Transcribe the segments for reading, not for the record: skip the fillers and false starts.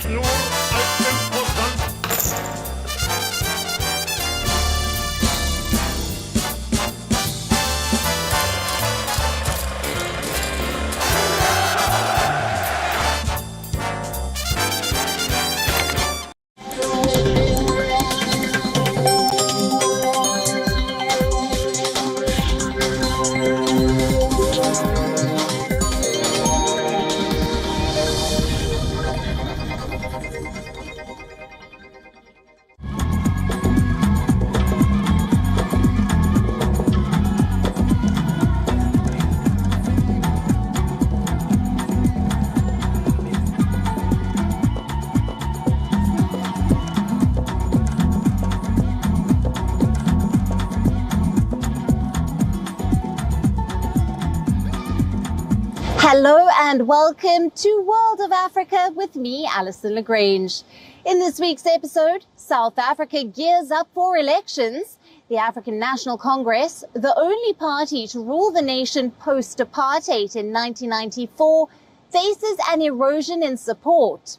sich nur als Impulsant. Hello and welcome to World of Africa with me, Alyson Lagrange. In this week's episode, South Africa gears up for elections. The African National Congress, the only party to rule the nation post-apartheid in 1994, faces an erosion in support.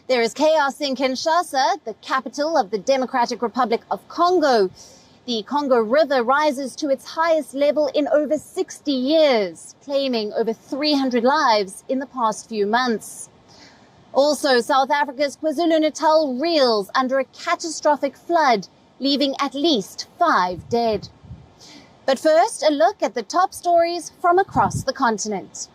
There is chaos in Kinshasa, the capital of the Democratic Republic of Congo. The Congo River rises to its highest level in over 60 years, claiming over 300 lives in the past few months. Also, South Africa's KwaZulu-Natal reels under a catastrophic flood, leaving at least 5 dead. But first, a look at the top stories from across the continent.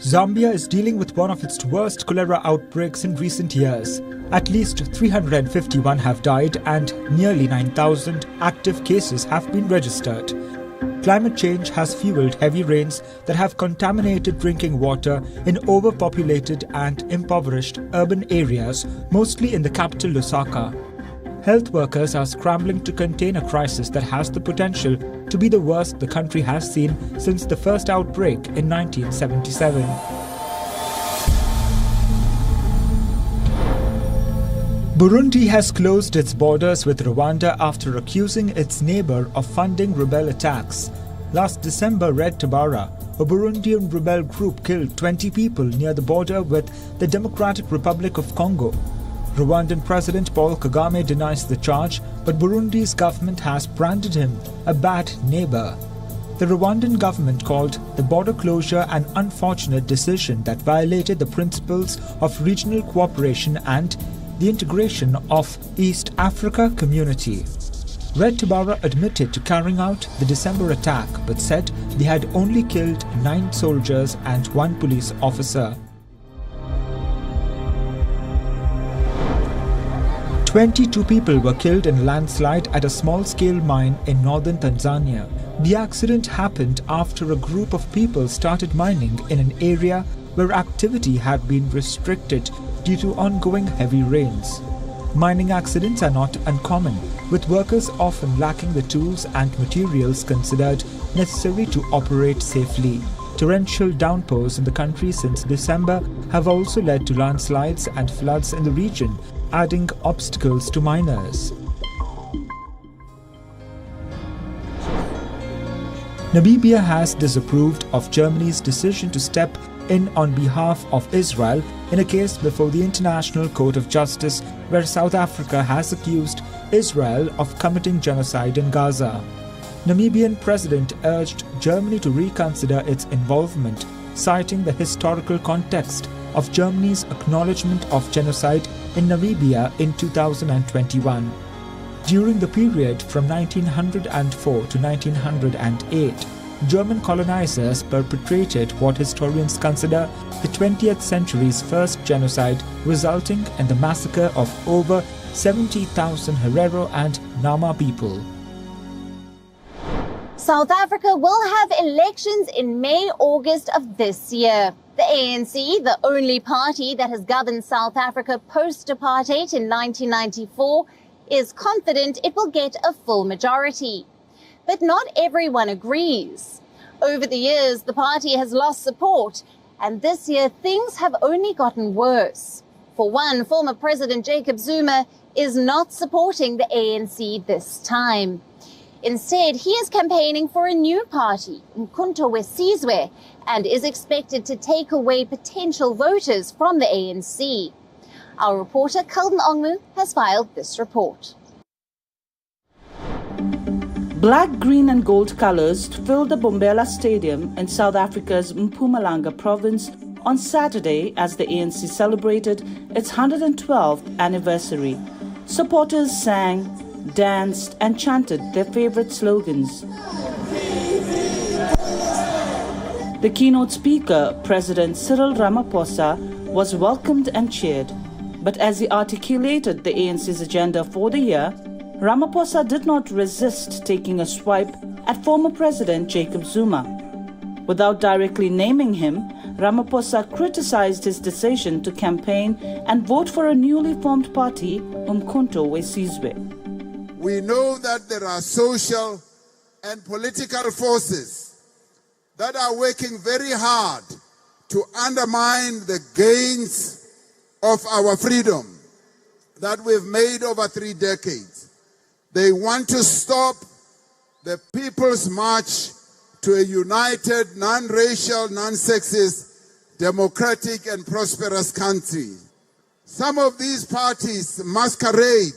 Zambia is dealing with one of its worst cholera outbreaks in recent years. At least 351 have died and nearly 9,000 active cases have been registered. Climate change has fueled heavy rains that have contaminated drinking water in overpopulated and impoverished urban areas, mostly in the capital Lusaka. Health workers are scrambling to contain a crisis that has the potential to be the worst the country has seen since the first outbreak in 1977. Burundi has closed its borders with Rwanda after accusing its neighbor of funding rebel attacks. Last December, Red Tabara, a Burundian rebel group, killed 20 people near the border with the Democratic Republic of Congo. Rwandan President Paul Kagame denies the charge, but Burundi's government has branded him a bad neighbor. The Rwandan government called the border closure an unfortunate decision that violated the principles of regional cooperation and the integration of East Africa community. Red Tabara admitted to carrying out the December attack but said they had only killed 9 soldiers and 1 police officer. 22 people were killed in a landslide at a small-scale mine in northern Tanzania. The accident happened after a group of people started mining in an area where activity had been restricted due to ongoing heavy rains. Mining accidents are not uncommon, with workers often lacking the tools and materials considered necessary to operate safely. Torrential downpours in the country since December have also led to landslides and floods in the region, adding obstacles to miners. Namibia has disapproved of Germany's decision to step in on behalf of Israel in a case before the International Court of Justice, where South Africa has accused Israel of committing genocide in Gaza. Namibian president urged Germany to reconsider its involvement, citing the historical context of Germany's acknowledgement of genocide in Namibia in 2021. During the period from 1904 to 1908, German colonizers perpetrated what historians consider the 20th century's first genocide, resulting in the massacre of over 70,000 Herero and Nama people. South Africa will have elections in May-August of this year. The ANC, the only party that has governed South Africa post-apartheid in 1994, is confident it will get a full majority. But not everyone agrees. Over the years, the party has lost support, and this year things have only gotten worse. For one, former President Jacob Zuma is not supporting the ANC this time. Instead, he is campaigning for a new party, Umkhonto weSizwe, and is expected to take away potential voters from the ANC. Our reporter Kalden has filed this report. Black, green and gold colours filled the Bombela Stadium in South Africa's Mpumalanga province on Saturday as the ANC celebrated its 112th anniversary. Supporters sang, danced and chanted their favourite slogans. The keynote speaker, President Cyril Ramaphosa, was welcomed and cheered. But as he articulated the ANC's agenda for the year, Ramaphosa did not resist taking a swipe at former President Jacob Zuma. Without directly naming him, Ramaphosa criticized his decision to campaign and vote for a newly formed party, Umkhonto weSizwe. We know that there are social and political forces that are working very hard to undermine the gains of our freedom that we've made over 3 decades. They want to stop the people's march to a united, non-racial, non-sexist, democratic and prosperous country. Some of these parties masquerade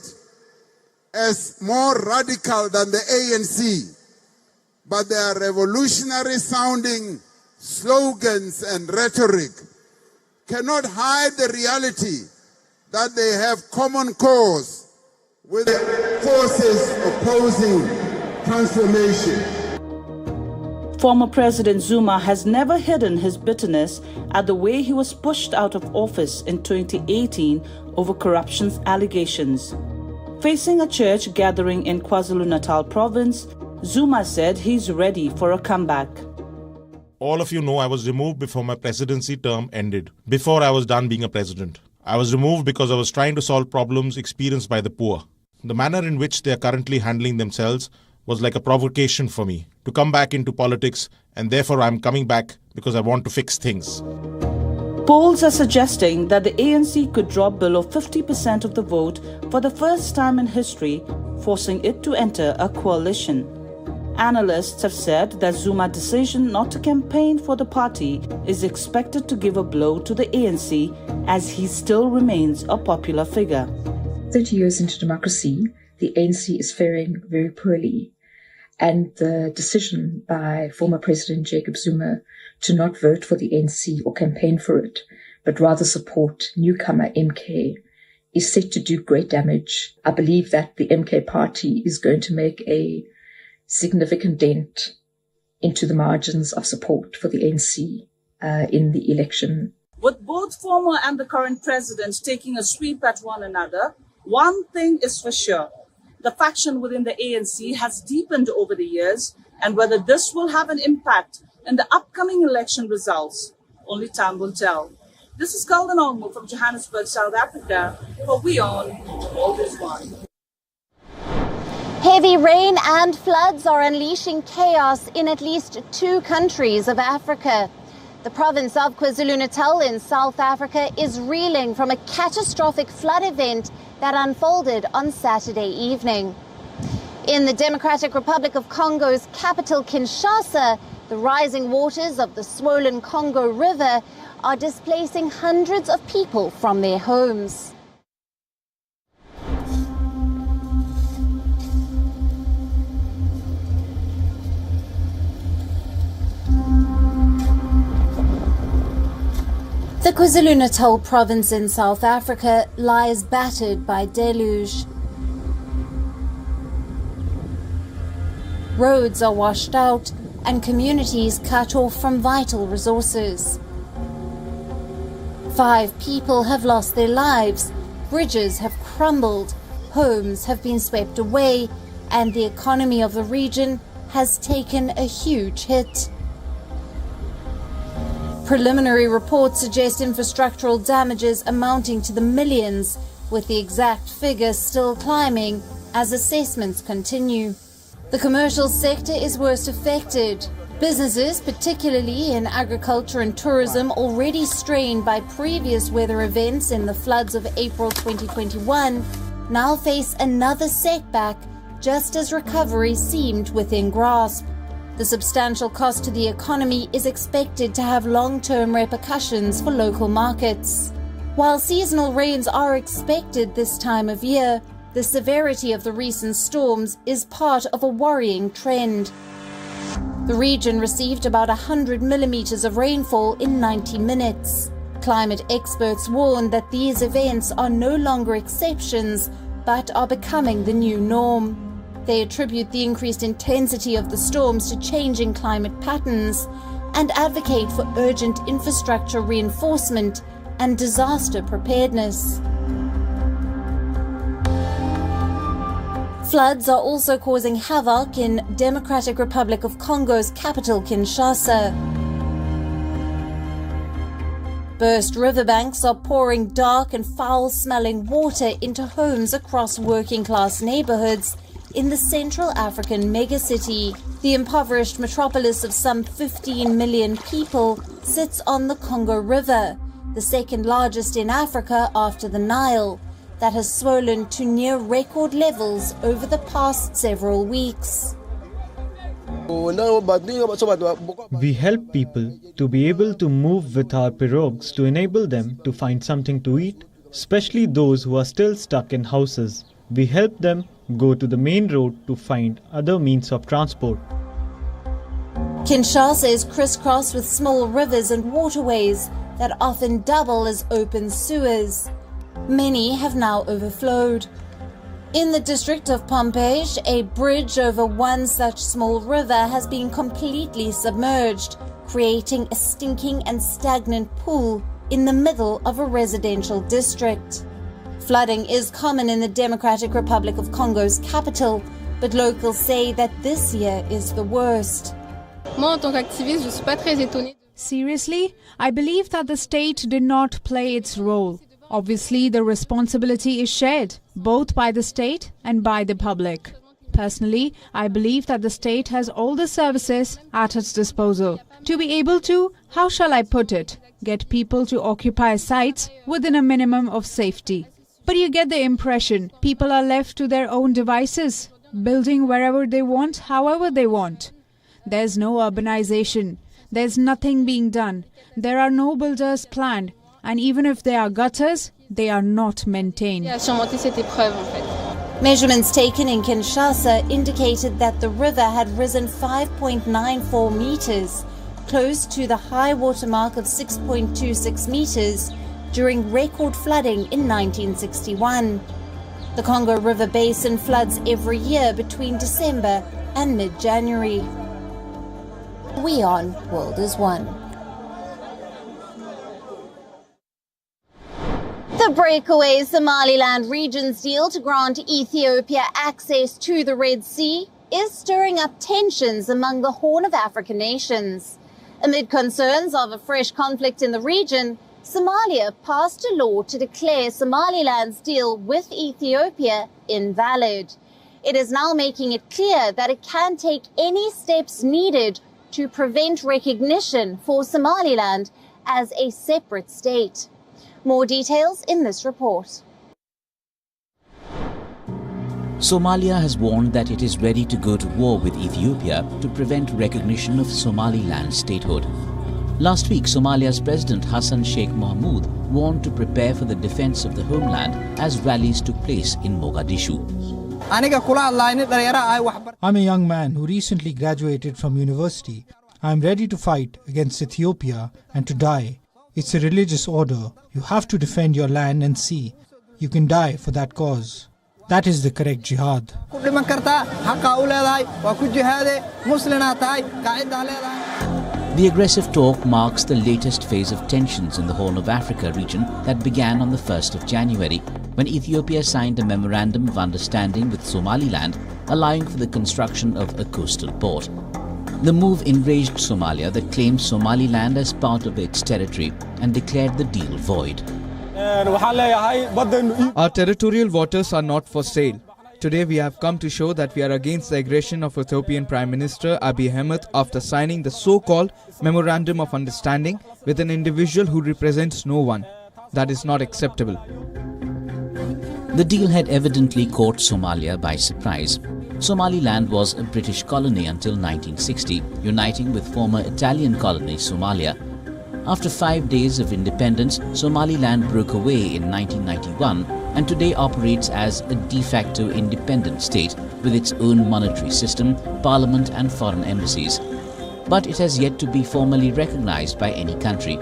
as more radical than the ANC, but their revolutionary sounding slogans and rhetoric cannot hide the reality that they have common cause with the forces opposing transformation. Former President Zuma has never hidden his bitterness at the way he was pushed out of office in 2018 over corruption allegations. Facing a church gathering in KwaZulu-Natal province, Zuma said he's ready for a comeback. All of you know I was removed before my presidency term ended, before I was done being a president. I was removed because I was trying to solve problems experienced by the poor. The manner in which they are currently handling themselves was like a provocation for me to come back into politics, and therefore I'm coming back because I want to fix things. Polls are suggesting that the ANC could drop below 50% of the vote for the first time in history, forcing it to enter a coalition. Analysts have said that Zuma's decision not to campaign for the party is expected to give a blow to the ANC as he still remains a popular figure. 30 years into democracy, the ANC is faring very poorly. And the decision by former President Jacob Zuma to not vote for the ANC or campaign for it, but rather support newcomer MK, is set to do great damage. I believe that the MK party is going to make a significant dent into the margins of support for the ANC in the election. With both former and the current president taking a sweep at one another, one thing is for sure. The faction within the ANC has deepened over the years, and whether this will have an impact in the upcoming election results, only time will tell. This is Kalden from Johannesburg, South Africa, for WION The World is One. Heavy rain and floods are unleashing chaos in at least 2 countries of Africa. The province of KwaZulu-Natal in South Africa is reeling from a catastrophic flood event that unfolded on Saturday evening. In the Democratic Republic of Congo's capital, Kinshasa, the rising waters of the swollen Congo River are displacing hundreds of people from their homes. The KwaZulu-Natal province in South Africa lies battered by deluge. Roads are washed out and communities cut off from vital resources. 5 people have lost their lives, bridges have crumbled, homes have been swept away, and the economy of the region has taken a huge hit. Preliminary reports suggest infrastructural damages amounting to the millions, with the exact figure still climbing as assessments continue. The commercial sector is worst affected. Businesses, particularly in agriculture and tourism, already strained by previous weather events in the floods of April 2021, now face another setback just as recovery seemed within grasp. The substantial cost to the economy is expected to have long-term repercussions for local markets. While seasonal rains are expected this time of year, the severity of the recent storms is part of a worrying trend. The region received about 100 millimeters of rainfall in 90 minutes. Climate experts warn that these events are no longer exceptions, but are becoming the new norm. They attribute the increased intensity of the storms to changing climate patterns and advocate for urgent infrastructure reinforcement and disaster preparedness. Floods are also causing havoc in Democratic Republic of Congo's capital, Kinshasa. Burst riverbanks are pouring dark and foul-smelling water into homes across working-class neighborhoods in the Central African megacity. The impoverished metropolis of some 15 million people sits on the Congo River, the second largest in Africa after the Nile, that has swollen to near record levels over the past several weeks. We help people to be able to move with our pirogues to enable them to find something to eat, especially those who are still stuck in houses. We help them go to the main road to find other means of transport. Kinshasa is crisscrossed with small rivers and waterways that often double as open sewers. Many have now overflowed. In the district of Pompage, a bridge over one such small river has been completely submerged, creating a stinking and stagnant pool in the middle of a residential district. Flooding is common in the Democratic Republic of Congo's capital, but locals say that this year is the worst. Seriously, I believe that the state did not play its role. Obviously, the responsibility is shared, both by the state and by the public. Personally, I believe that the state has all the services at its disposal to be able to, how shall I put it, get people to occupy sites within a minimum of safety. But you get the impression people are left to their own devices, building wherever they want, however they want. There's no urbanization. There's nothing being done. There are no builders planned. And even if there are gutters, they are not maintained. Measurements taken in Kinshasa indicated that the river had risen 5.94 meters, close to the high water mark of 6.26 meters during record flooding in 1961. The Congo River Basin floods every year between December and mid-January. WION World is One. The breakaway Somaliland region's deal to grant Ethiopia access to the Red Sea is stirring up tensions among the Horn of Africa nations. Amid concerns of a fresh conflict in the region, Somalia passed a law to declare Somaliland's deal with Ethiopia invalid. It is now making it clear that it can take any steps needed to prevent recognition for Somaliland as a separate state. More details in this report. Somalia has warned that it is ready to go to war with Ethiopia to prevent recognition of Somaliland's statehood. Last week, Somalia's President Hassan Sheikh Mohamud warned to prepare for the defense of the homeland as rallies took place in Mogadishu. I'm a young man who recently graduated from university. I'm ready to fight against Ethiopia and to die. It's a religious order. You have to defend your land and sea. You can die for that cause. That is the correct jihad. The aggressive talk marks the latest phase of tensions in the Horn of Africa region that began on the 1st of January, when Ethiopia signed a memorandum of understanding with Somaliland, allowing for the construction of a coastal port. The move enraged Somalia that claimed Somaliland as part of its territory and declared the deal void. Our territorial waters are not for sale. Today we have come to show that we are against the aggression of Ethiopian Prime Minister Abiy Ahmed after signing the so-called Memorandum of Understanding with an individual who represents no one. That is not acceptable. The deal had evidently caught Somalia by surprise. Somaliland was a British colony until 1960, uniting with former Italian colony Somalia. After 5 days of independence, Somaliland broke away in 1991 and today operates as a de facto independent state with its own monetary system, parliament and foreign embassies. But it has yet to be formally recognized by any country.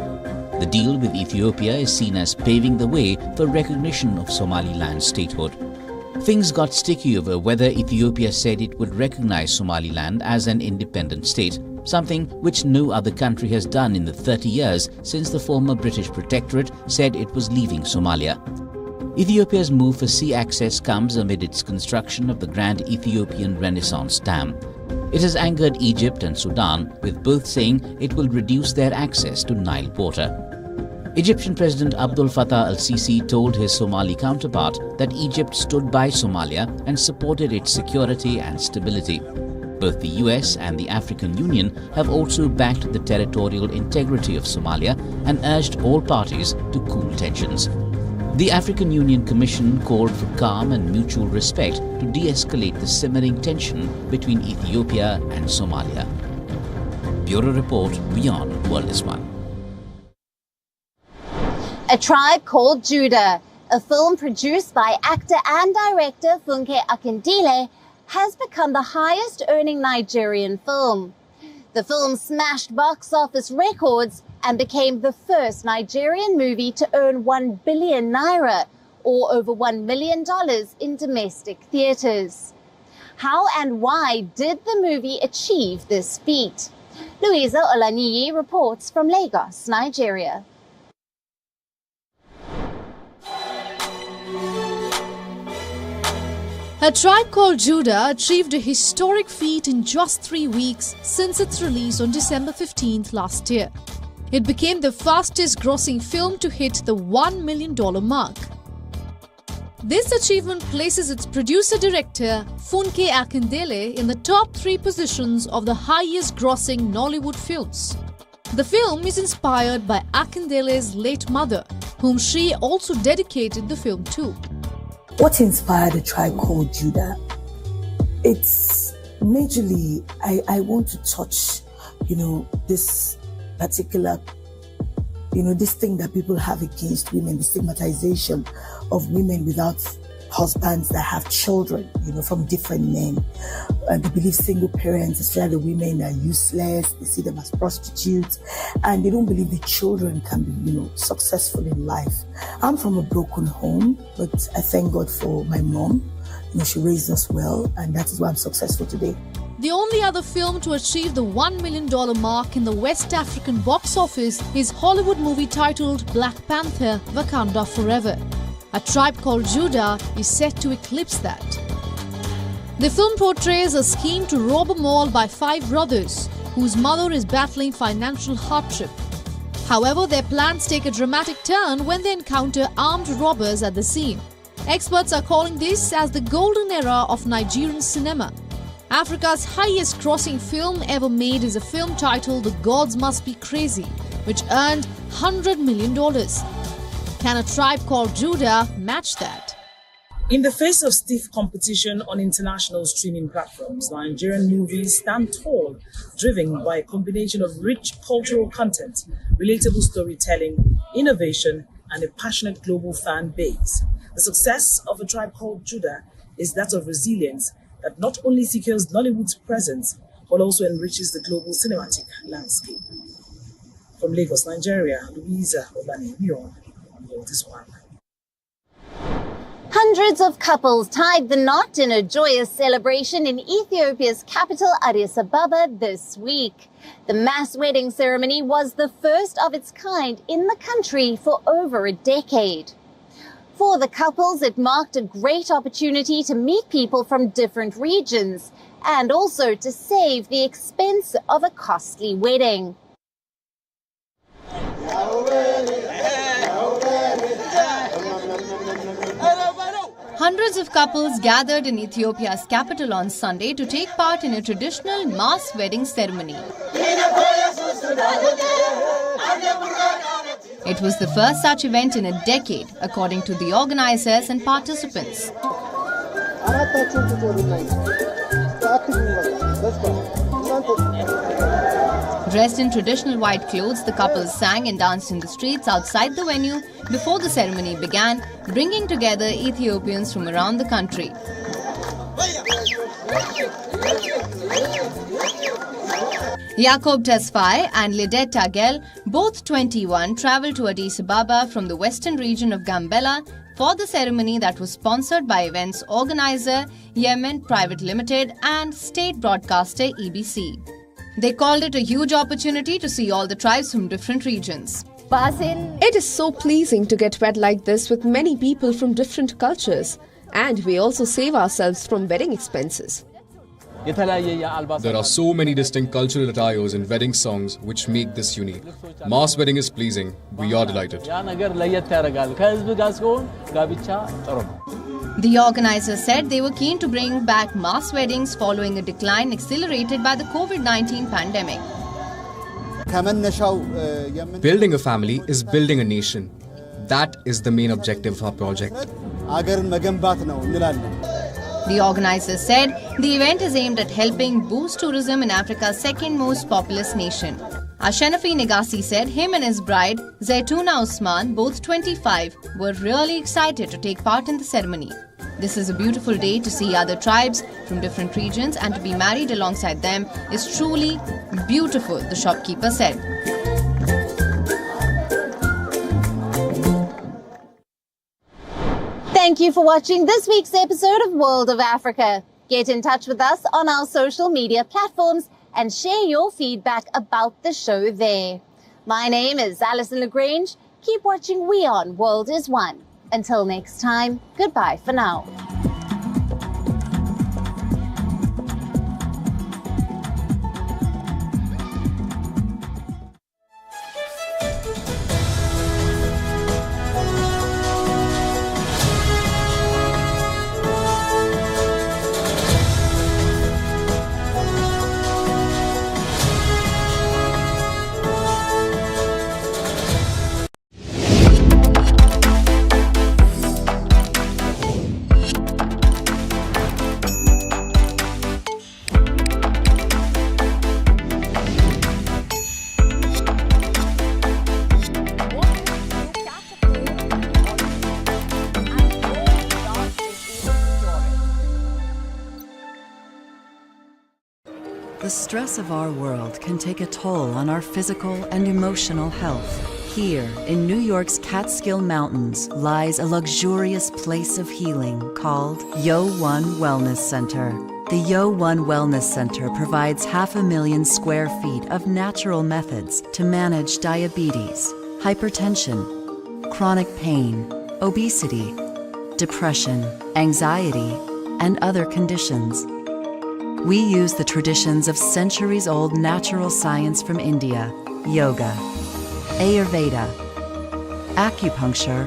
The deal with Ethiopia is seen as paving the way for recognition of Somaliland's statehood. Things got sticky over whether Ethiopia said it would recognize Somaliland as an independent state, something which no other country has done in the 30 years since the former British protectorate said it was leaving Somalia. Ethiopia's move for sea access comes amid its construction of the Grand Ethiopian Renaissance Dam. It has angered Egypt and Sudan, with both saying it will reduce their access to Nile water. Egyptian President Abdel Fattah al-Sisi told his Somali counterpart that Egypt stood by Somalia and supported its security and stability. Both the US and the African Union have also backed the territorial integrity of Somalia and urged all parties to cool tensions. The African Union Commission called for calm and mutual respect to de-escalate the simmering tension between Ethiopia and Somalia. Bureau Report, WION World is One. A Tribe Called Judah, a film produced by actor and director Funke Akindele, has become the highest-earning Nigerian film. The film smashed box office records and became the first Nigerian movie to earn 1 billion naira, or over $1 million in domestic theatres. How and why did the movie achieve this feat? Louisa reports from Lagos, Nigeria. A Tribe Called Judah achieved a historic feat in just 3 weeks since its release on December 15th last year. It became the fastest-grossing film to hit the $1 million mark. This achievement places its producer-director, Funke Akindele, in the top 3 positions of the highest-grossing Nollywood films. The film is inspired by Akindele's late mother, whom she also dedicated the film to. What inspired A Tribe Called Judah? It's majorly, I want to touch, this particular, this thing that people have against women, the stigmatization of women without husbands that have children, from different men. They believe single parents, especially the women, are useless. They see them as prostitutes, and they don't believe the children can be, successful in life. I'm from a broken home, but I thank God for my mom. She raised us well, and that is why I'm successful today. The only other film to achieve the $1 million mark in the West African box office is Hollywood movie titled Black Panther: Wakanda Forever. A Tribe Called Judah is set to eclipse that. The film portrays a scheme to rob a mall by 5 brothers whose mother is battling financial hardship. However, their plans take a dramatic turn when they encounter armed robbers at the scene. Experts are calling this as the golden era of Nigerian cinema. Africa's highest-grossing film ever made is a film titled The Gods Must Be Crazy, which earned $100 million. Can A Tribe Called Judah match that? In the face of stiff competition on international streaming platforms, Nigerian movies stand tall, driven by a combination of rich cultural content, relatable storytelling, innovation, and a passionate global fan base. The success of A Tribe Called Judah is that of resilience that not only secures Nollywood's presence, but also enriches the global cinematic landscape. From Lagos, Nigeria, Louisa, WION The World is One. Hundreds of couples tied the knot in a joyous celebration in Ethiopia's capital, Addis Ababa, this week. The mass wedding ceremony was the first of its kind in the country for over a decade. For the couples, it marked a great opportunity to meet people from different regions and also to save the expense of a costly wedding. Hundreds of couples gathered in Ethiopia's capital on Sunday to take part in a traditional mass wedding ceremony. It was the first such event in a decade, according to the organizers and participants. Dressed in traditional white clothes, the couples sang and danced in the streets outside the venue before the ceremony began, bringing together Ethiopians from around the country. Jakob Tesfaye and Lidet Tagel, both 21, travelled to Addis Ababa from the western region of Gambela for the ceremony that was sponsored by events organizer Yemen Private Limited and state broadcaster EBC. They called it a huge opportunity to see all the tribes from different regions. It is so pleasing to get wet like this with many people from different cultures, and we also save ourselves from wedding expenses. There are so many distinct cultural attires and wedding songs which make this unique. Mass wedding is pleasing. We are delighted. The organizers said they were keen to bring back mass weddings following a decline accelerated by the COVID-19 pandemic. Building a family is building a nation. That is the main objective of our project. The organizers said the event is aimed at helping boost tourism in Africa's second most populous nation. Ashanafi Negasi said him and his bride, Zaituna Usman, both 25, were really excited to take part in the ceremony. This is a beautiful day to see other tribes from different regions, and to be married alongside them is truly beautiful, the shopkeeper said. Thank you for watching this week's episode of World of Africa. Get in touch with us on our social media platforms and share your feedback about the show there. My name is Alyson Lagrange. Keep watching WION World is One. Until next time, goodbye for now. The stress of our world can take a toll on our physical and emotional health. Here, in New York's Catskill Mountains, lies a luxurious place of healing called WION Wellness Center. The WION Wellness Center provides 500,000 square feet of natural methods to manage diabetes, hypertension, chronic pain, obesity, depression, anxiety, and other conditions. We use the traditions of centuries-old natural science from India, yoga, Ayurveda, acupuncture,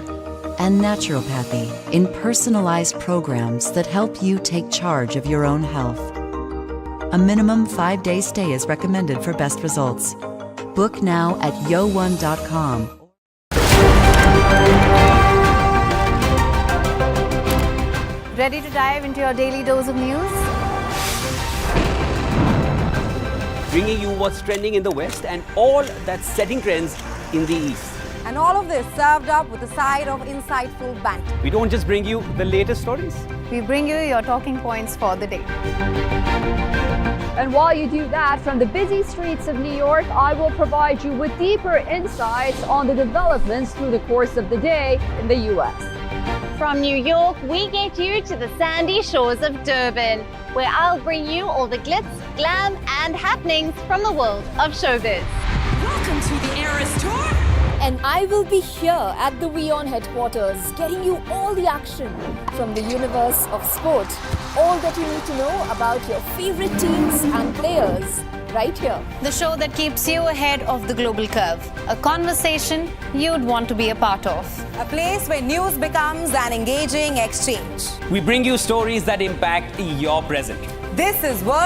and naturopathy in personalized programs that help you take charge of your own health. A minimum 5-day stay is recommended for best results. Book now at yowon.com. Ready to dive into your daily dose of news? Bringing you what's trending in the West and all that's setting trends in the East. And all of this served up with a side of insightful banter. We don't just bring you the latest stories. We bring you your talking points for the day. And while you do that, from the busy streets of New York, I will provide you with deeper insights on the developments through the course of the day in the U.S. From New York, we get you to the sandy shores of Durban, where I'll bring you all the glitz, glam, and happenings from the world of showbiz. Welcome to the Eras Tour. And I will be here at the WION headquarters, getting you all the action from the universe of sport. All that you need to know about your favorite teams and players, right here. The show that keeps you ahead of the global curve. A conversation you'd want to be a part of. A place where news becomes an engaging exchange. We bring you stories that impact your present. This is World